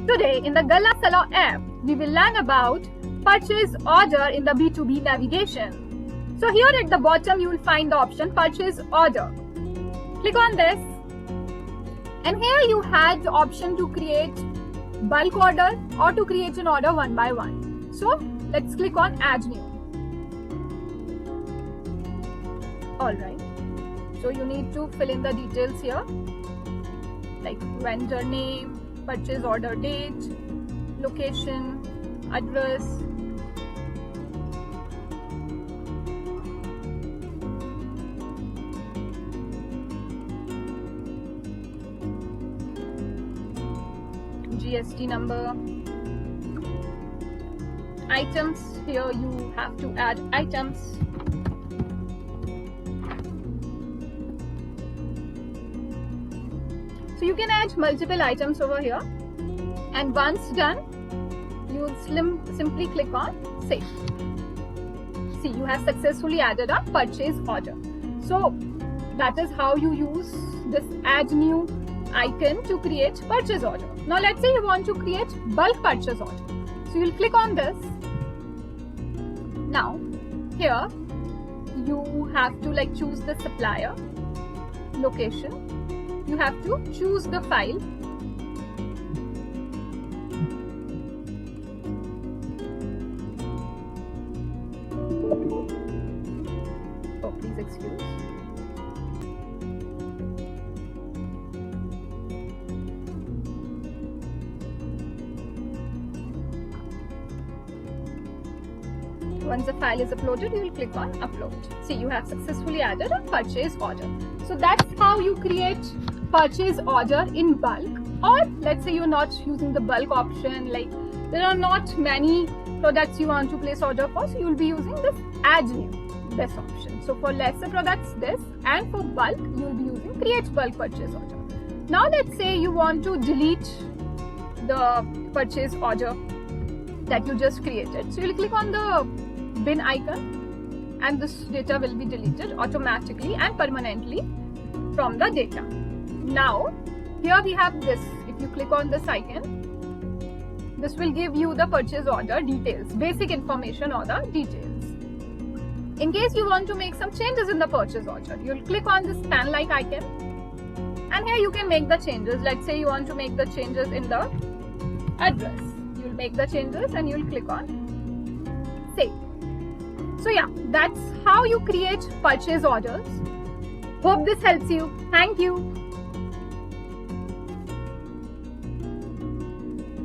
Today in the Galla App, we will learn about purchase order in the B2B navigation. So here at the bottom you will find the option purchase order. Click on this and here you had the option to create bulk order or to create an order one by one. So let's click on add new. Alright, so you need to fill in the details here like vendor name, purchase order date, location, address, GST number, items. Here you have to add items. So you can add multiple items over here, and once done, you will simply click on save. See, you have successfully added a purchase order. So that is how you use this add new icon to create purchase order. Now let's say you want to create bulk purchase order. So you'll click on this. Now here you have to choose the supplier, location. You have to choose the file. Oh, please excuse. Once the file is uploaded, you will click on upload. See, you have successfully added a purchase order. So that's how you create purchase order in bulk. Or let's say you're not using the bulk option, like there are not many products you want to place order for, so you'll be using this add new, this option. So for lesser products, this, and for bulk, you'll be using create bulk purchase order. Now let's say you want to delete the purchase order that you just created. So you'll click on the bin icon and this data will be deleted automatically and permanently from the data. Now here we have this. If you click on this icon, this will give you the purchase order details, basic information or the details. In case you want to make some changes in the purchase order, you'll click on this pen like icon and here you can make the changes. Let's say you want to make the changes in the address. You'll make the changes and you'll click on save. So yeah, that's how you create purchase orders. Hope this helps you. Thank you.